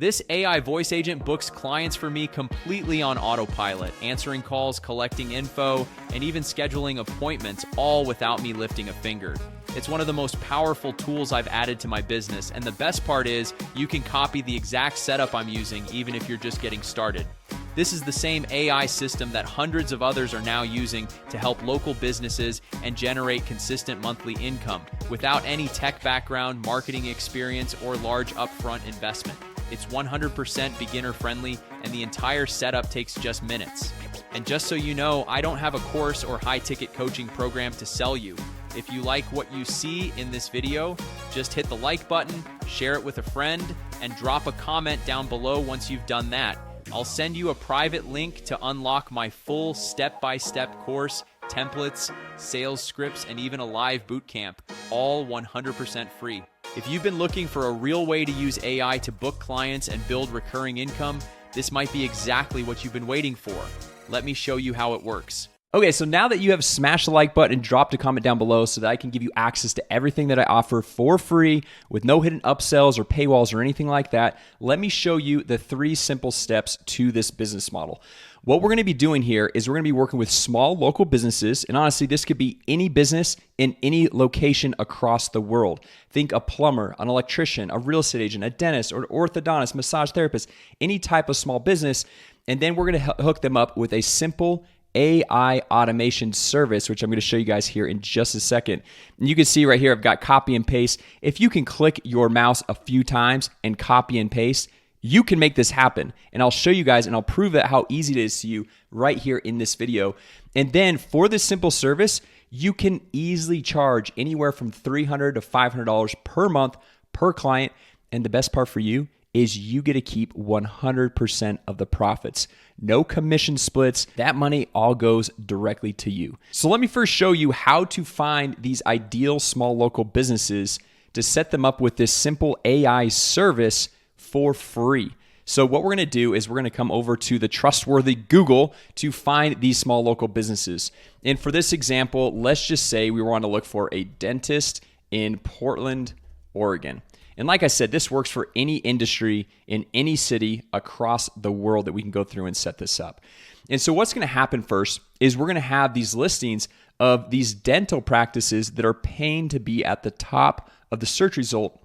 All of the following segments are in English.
This AI voice agent books clients for me completely on autopilot, answering calls, collecting info, and even scheduling appointments, all without me lifting a finger. It's one of the most powerful tools I've added to my business, and the best part is you can copy the exact setup I'm using even if you're just getting started. This is the same AI system that hundreds of others are now using to help local businesses and generate consistent monthly income without any tech background, marketing experience, or large upfront investment. It's 100% beginner friendly, and the entire setup takes just minutes. And just so you know, I don't have a course or high-ticket coaching program to sell you. If you like what you see in this video, just hit the like button, share it with a friend, and drop a comment down below once you've done that. I'll send you a private link to unlock my full step-by-step course, templates, sales scripts, and even a live bootcamp, all 100% free. If you've been looking for a real way to use AI to book clients and build recurring income, this might be exactly what you've been waiting for. Let me show you how it works. Okay, so now that you have smashed the like button and dropped a comment down below so that I can give you access to everything that I offer for free with no hidden upsells or paywalls or anything like that, let me show you the 3 simple steps to this business model. What we're going to be doing here is we're going to be working with small local businesses, and honestly, this could be any business in any location across the world. Think a plumber, an electrician, a real estate agent, a dentist, or an orthodontist, massage therapist, any type of small business, and then we're going to hook them up with a simple AI automation service, which I'm going to show you guys here in just a second. And you can see right here, I've got copy and paste. If you can click your mouse a few times and copy and paste, you can make this happen. And I'll show you guys and I'll prove that how easy it is to you right here in this video. And then for this simple service, you can easily charge anywhere from $300 to $500 per month per client. And the best part for you is you get to keep 100% of the profits. No commission splits. That money all goes directly to you. So let me first show you how to find these ideal small local businesses to set them up with this simple AI service for free. So what we're going to do is we're going to come over to the trustworthy Google to find these small local businesses. And for this example, let's just say we want to look for a dentist in Portland, Oregon. And like I said, this works for any industry in any city across the world that we can go through and set this up. And so what's going to happen first is we're going to have these listings of these dental practices that are paying to be at the top of the search result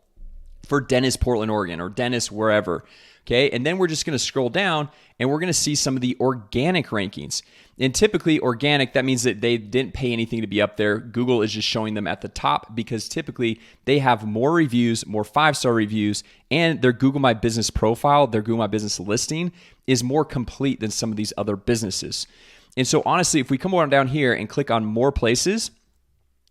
for dentist Portland, Oregon, or dentist wherever. Okay, and then we're just going to scroll down and we're going to see some of the organic rankings. And typically organic, that means that they didn't pay anything to be up there. Google is just showing them at the top because typically they have more reviews, more 5-star reviews, and their Google My Business profile, their Google My Business listing is more complete than some of these other businesses. And so honestly, if we come on down here and click on more places,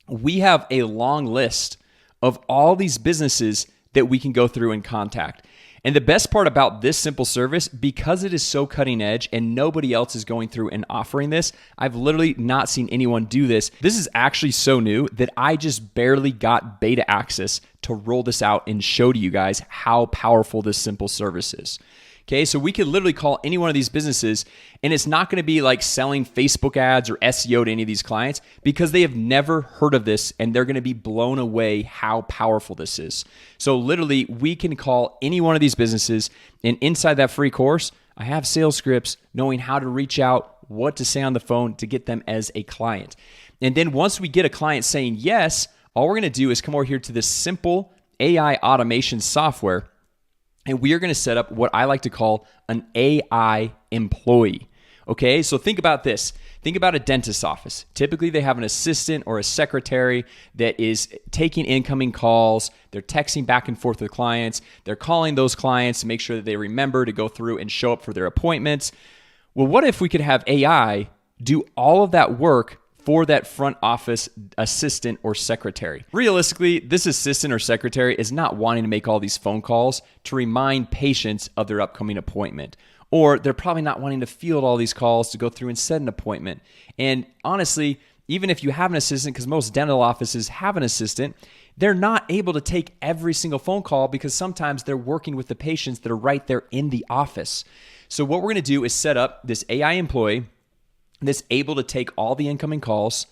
we have a long list of all these businesses that we can go through and contact. And the best part about this simple service, because it is so cutting edge and nobody else is going through and offering this, I've literally not seen anyone do this. This is actually so new that I just barely got beta access to roll this out and show to you guys how powerful this simple service is. Okay, so we could literally call any one of these businesses and it's not going to be like selling Facebook ads or SEO to any of these clients because they have never heard of this and they're going to be blown away how powerful this is. So literally we can call any one of these businesses, and inside that free course, I have sales scripts knowing how to reach out, what to say on the phone to get them as a client. And then once we get a client saying yes, all we're going to do is come over here to this simple AI automation software. And we are going to set up what I like to call an AI employee. Okay, so think about this. Think about a dentist's office. Typically, they have an assistant or a secretary that is taking incoming calls. They're texting back and forth with clients. They're calling those clients to make sure that they remember to go through and show up for their appointments. Well, what if we could have AI do all of that work for that front office assistant or secretary? Realistically, this assistant or secretary is not wanting to make all these phone calls to remind patients of their upcoming appointment. Or they're probably not wanting to field all these calls to go through and set an appointment. And honestly, even if you have an assistant, because most dental offices have an assistant, they're not able to take every single phone call because sometimes they're working with the patients that are right there in the office. So what we're going to do is set up this AI employee that's able to take all the incoming calls,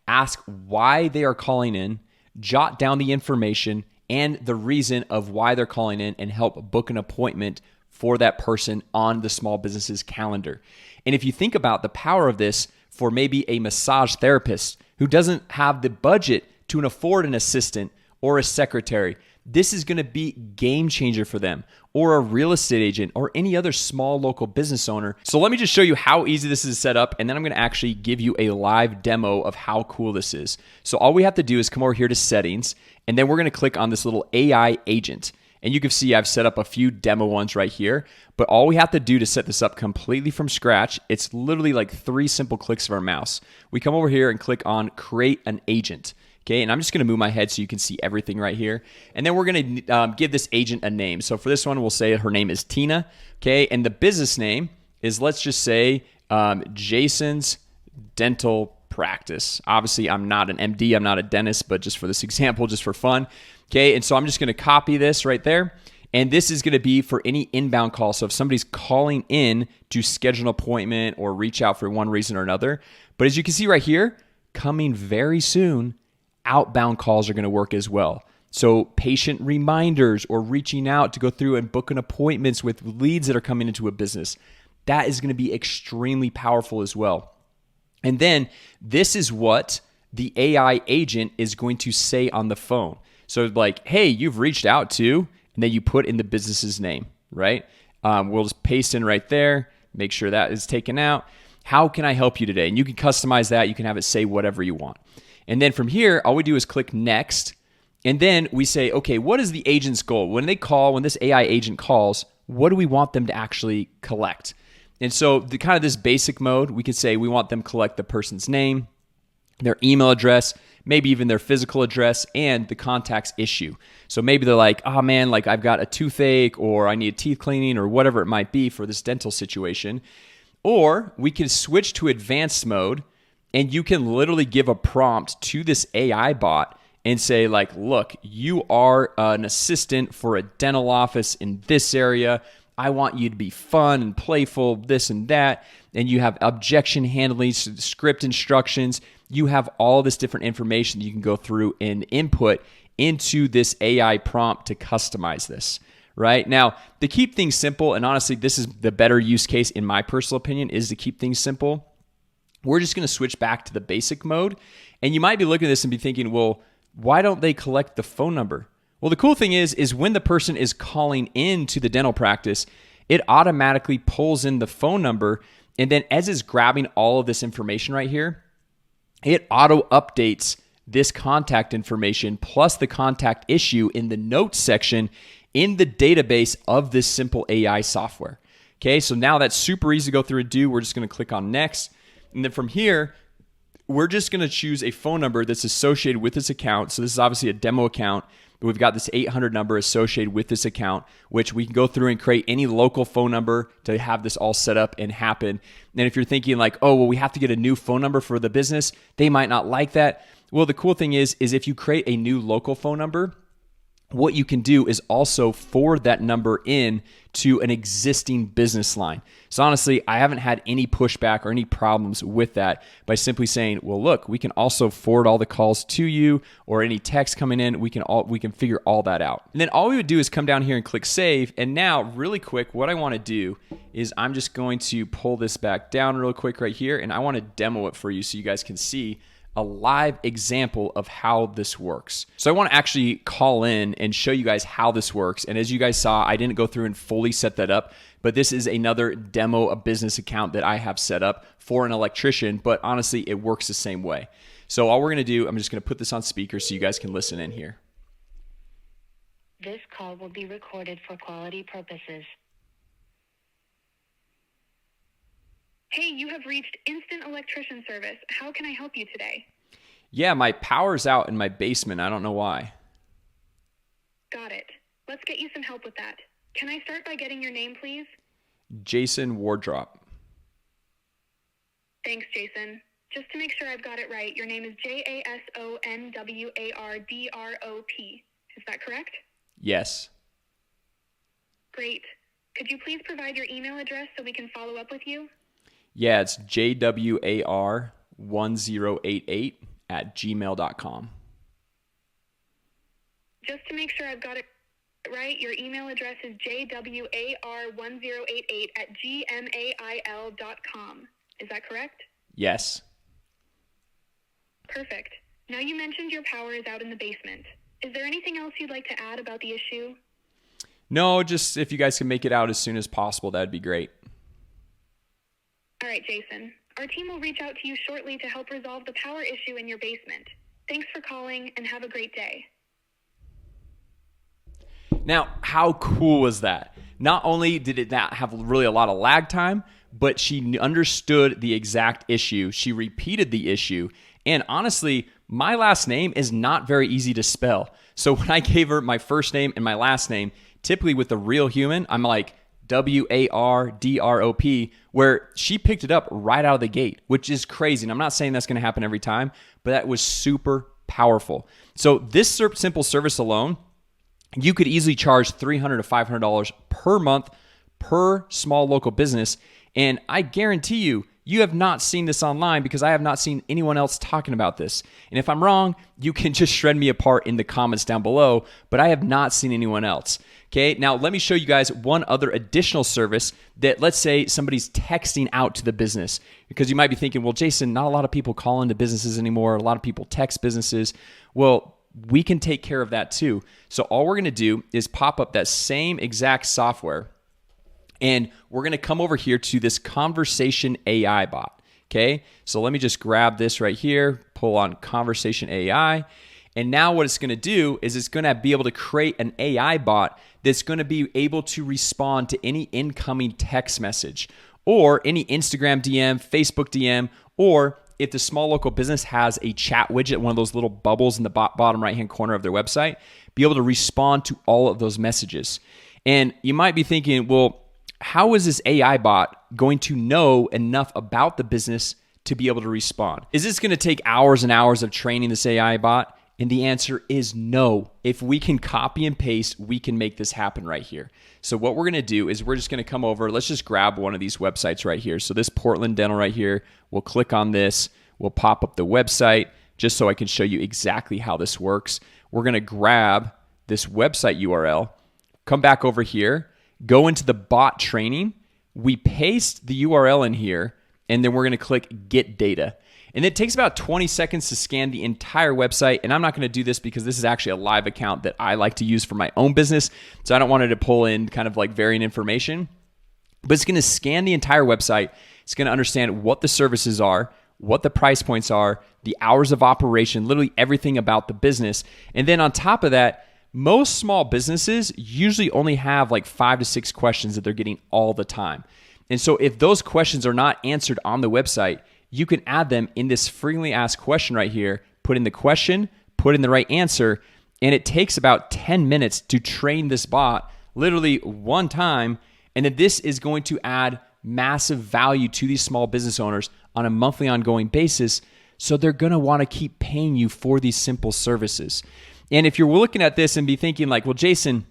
ask why they are calling in, jot down the information and the reason of why they're calling in, and help book an appointment for that person on the small business's calendar. And if you think about the power of this for maybe a massage therapist who doesn't have the budget to afford an assistant or a secretary, this is going to be game changer for them, or a real estate agent or any other small local business owner. So let me just show you how easy this is set up, and then I'm going to actually give you a live demo of how cool this is. So all we have to do is come over here to settings, and then we're going to click on this little AI agent. And you can see I've set up a few demo ones right here, but all we have to do to set this up completely from scratch, it's literally like 3 simple clicks of our mouse. We come over here and click on create an agent. Okay, and I'm just going to move my head so you can see everything right here. And then we're going to give this agent a name. So for this one, we'll say her name is Tina. Okay, and the business name is, let's just say, Jason's Dental Practice. Obviously, I'm not an MD, I'm not a dentist, but just for this example, just for fun. Okay, and so I'm just going to copy this right there. And this is going to be for any inbound call. So if somebody's calling in to schedule an appointment or reach out for one reason or another. But as you can see right here, coming very soon, outbound calls are going to work as well. So patient reminders or reaching out to go through and booking appointments with leads that are coming into a business. That is going to be extremely powerful as well. And then this is what the AI agent is going to say on the phone. So like, hey, you've reached out to, and then you put in the business's name, right? We'll just paste in right there, make sure that is taken out. How can I help you today? And you can customize that. You can have it say whatever you want. And then from here, all we do is click next. And then we say, okay, what is the agent's goal? When they call, when this AI agent calls, what do we want them to actually collect? And so the kind of this basic mode, we could say we want them to collect the person's name, their email address, maybe even their physical address, and the contact's issue. So maybe they're like, oh man, like I've got a toothache, or I need teeth cleaning, or whatever it might be for this dental situation. Or we can switch to advanced mode, and you can literally give a prompt to this AI bot and say like, look, you are an assistant for a dental office in this area. I want you to be fun and playful, this and that. And you have objection handling, script instructions. You have all this different information that you can go through and input into this AI prompt to customize this, right? Now, to keep things simple, and honestly, this is the better use case in my personal opinion, is to keep things simple. We're just going to switch back to the basic mode. And you might be looking at this and be thinking, well, why don't they collect the phone number? Well, the cool thing is when the person is calling in to the dental practice, it automatically pulls in the phone number. And then as it's grabbing all of this information right here, it auto updates this contact information plus the contact issue in the notes section in the database of this simple AI software. Okay, so now that's super easy to go through and do. We're just going to click on next. And then from here, we're just going to choose a phone number that's associated with this account. So this is obviously a demo account, but we've got this 800 number associated with this account, which we can go through and create any local phone number to have this all set up and happen. And if you're thinking like, oh, well, we have to get a new phone number for the business, they might not like that. Well, the cool thing is if you create a new local phone number, what you can do is also forward that number in to an existing business line. So honestly, I haven't had any pushback or any problems with that by simply saying, well, look, we can also forward all the calls to you or any text coming in. We can figure all that out. And then all we would do is come down here and click save. And now really quick, what I want to do is I'm just going to pull this back down real quick right here. And I want to demo it for you so you guys can see a live example of how this works. So I want to actually call in and show you guys how this works. And as you guys saw, I didn't go through and fully set that up, but this is another demo, a business account that I have set up for an electrician, but honestly, it works the same way. So all we're going to do, I'm just going to put this on speaker so you guys can listen in here. This call will be recorded for quality purposes. Hey, you have reached Instant Electrician Service. How can I help you today? Yeah, my power's out in my basement. I don't know why. Got it. Let's get you some help with that. Can I start by getting your name, please? Jason Wardrop. Thanks, Jason. Just to make sure I've got it right, your name is Jasonwardrop. Is that correct? Yes. Great. Could you please provide your email address so we can follow up with you? Yeah, it's jwar1088@gmail.com. Just to make sure I've got it right? Your email address is jwar1088@gmail.com. Is that correct? Yes. Perfect. Now you mentioned your power is out in the basement. Is there anything else you'd like to add about the issue? No, just if you guys can make it out as soon as possible, that'd be great. All right, Jason. Our team will reach out to you shortly to help resolve the power issue in your basement. Thanks for calling and have a great day. Now, how cool was that? Not only did it not have really a lot of lag time, but she understood the exact issue. She repeated the issue. And honestly, my last name is not very easy to spell. So when I gave her my first name and my last name, typically with a real human, I'm like Wardrop, where she picked it up right out of the gate, which is crazy. And I'm not saying that's going to happen every time, but that was super powerful. So this simple service alone, you could easily charge $300 to $500 per month per small local business. And I guarantee you have not seen this online because I have not seen anyone else talking about this. And if I'm wrong, you can just shred me apart in the comments down below, but I have not seen anyone else. Okay, now let me show you guys one other additional service that, let's say somebody's texting out to the business, because you might be thinking, well, Jason, not a lot of people call into businesses anymore. A lot of people text businesses. Well, we can take care of that too. So all we're going to do is pop up that same exact software, and we're going to come over here to this conversation AI bot. Okay, so let me just grab this right here, pull on conversation AI. And now what it's going to do is it's going to be able to create an AI bot that's going to be able to respond to any incoming text message or any Instagram DM, Facebook DM, or if the small local business has a chat widget, one of those little bubbles in the bottom right-hand corner of their website, be able to respond to all of those messages. And you might be thinking, well, how is this AI bot going to know enough about the business to be able to respond? Is this going to take hours and hours of training this AI bot? And the answer is no. If we can copy and paste, we can make this happen right here. So what we're going to do is we're just going to come over. Let's just grab one of these websites right here. So this Portland Dental right here, we'll click on this. We'll pop up the website just so I can show you exactly how this works. We're going to grab this website URL, come back over here, go into the bot training. We paste the URL in here, and then we're going to click Get Data. And it takes about 20 seconds to scan the entire website. And I'm not going to do this because this is actually a live account that I like to use for my own business. So I don't want it to pull in kind of like variant information. But it's going to scan the entire website. It's going to understand what the services are, what the price points are, the hours of operation, literally everything about the business. And then on top of that, most small businesses usually only have like 5 to 6 questions that they're getting all the time. And so if those questions are not answered on the website, you can add them in this frequently asked question right here, put in the question, put in the right answer, and it takes about 10 minutes to train this bot, literally one time, and then this is going to add massive value to these small business owners on a monthly ongoing basis, so they're going to want to keep paying you for these simple services. And if you're looking at this and be thinking like, well, Jason,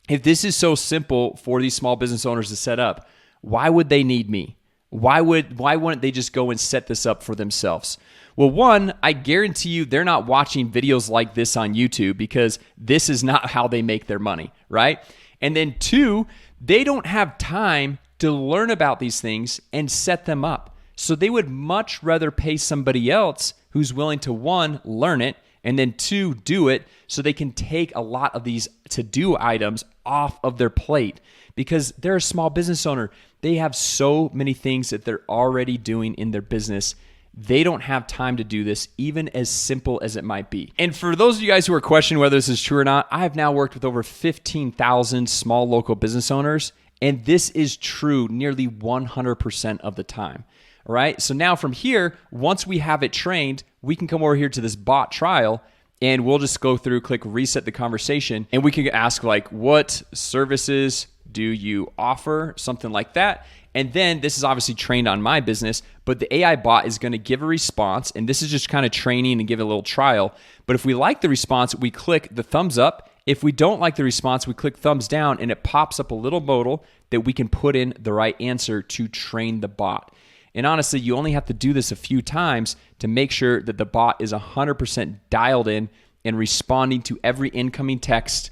if this is so simple for these small business owners to set up, why would they need me? Why wouldn't they just go and set this up for themselves? Well, one, I guarantee you they're not watching videos like this on YouTube because this is not how they make their money, right? And then two, they don't have time to learn about these things and set them up. So they would much rather pay somebody else who's willing to, one, learn it, and then two, do it so they can take a lot of these to-do items off of their plate. Because they're a small business owner. They have so many things that they're already doing in their business. They don't have time to do this, even as simple as it might be. And for those of you guys who are questioning whether this is true or not, I have now worked with over 15,000 small local business owners, and this is true nearly 100% of the time. All right, so now from here, once we have it trained, we can come over here to this bot trial, and we'll just go through, click reset the conversation, and we can ask like, what services do you offer? Something like that. And then this is obviously trained on my business, but the AI bot is going to give a response. And this is just kind of training and give it a little trial. But if we like the response, we click the thumbs up. If we don't like the response, we click thumbs down, and it pops up a little modal that we can put in the right answer to train the bot. And honestly, you only have to do this a few times to make sure that the bot is 100% dialed in and responding to every incoming text,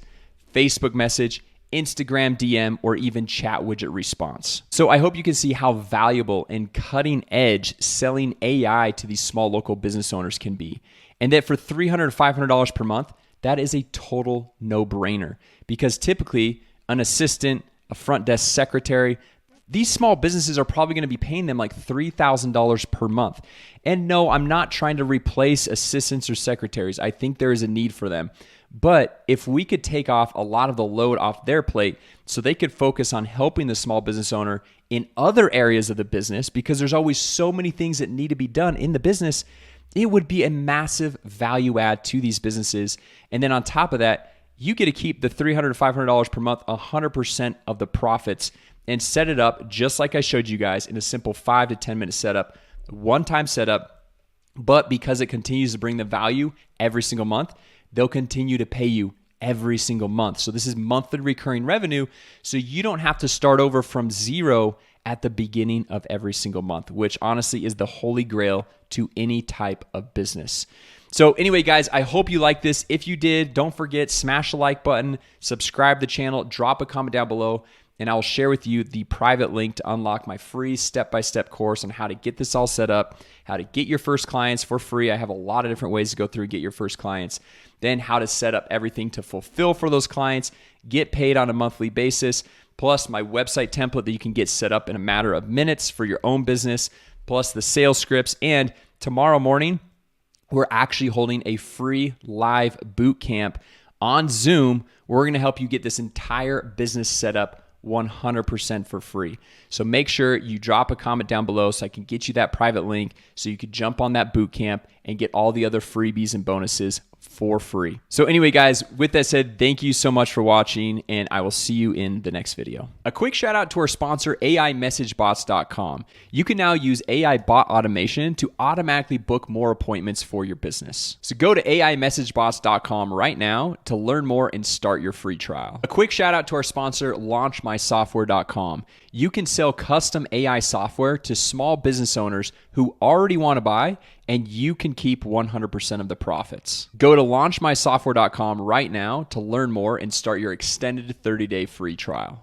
Facebook message, Instagram DM, or even chat widget response. So I hope you can see how valuable and cutting edge selling AI to these small local business owners can be. And that for $300, $500 per month, that is a total no-brainer, because typically an assistant, a front desk secretary, these small businesses are probably going to be paying them like $3,000 per month. And no, I'm not trying to replace assistants or secretaries. I think there is a need for them. But if we could take off a lot of the load off their plate so they could focus on helping the small business owner in other areas of the business, because there's always so many things that need to be done in the business, it would be a massive value add to these businesses. And then on top of that, you get to keep the $300 to $500 per month, 100% of the profits, and set it up just like I showed you guys in a simple 5 to 10 minute setup, one-time setup. But because it continues to bring the value every single month, they'll continue to pay you every single month. So this is monthly recurring revenue. So you don't have to start over from zero at the beginning of every single month, which honestly is the holy grail to any type of business. So anyway, guys, I hope you liked this. If you did, don't forget, smash the like button, subscribe to the channel, drop a comment down below, and I will share with you the private link to unlock my free step-by-step course on how to get this all set up, how to get your first clients for free. I have a lot of different ways to go through and get your first clients. Then how to set up everything to fulfill for those clients, get paid on a monthly basis, plus my website template that you can get set up in a matter of minutes for your own business, plus the sales scripts. And tomorrow morning, we're actually holding a free live boot camp on Zoom. We're going to help you get this entire business set up 100% for free. So make sure you drop a comment down below so I can get you that private link so you could jump on that boot camp and get all the other freebies and bonuses for free. So anyway, guys, with that said, thank you so much for watching, and I will see you in the next video. A quick shout out to our sponsor, AIMessageBots.com. You can now use AI bot automation to automatically book more appointments for your business. So go to AIMessageBots.com right now to learn more and start your free trial. A quick shout out to our sponsor, LaunchMySoftware.com. You can sell custom AI software to small business owners who already want to buy, and you can keep 100% of the profits. Go to launchmysoftware.com right now to learn more and start your extended 30-day free trial.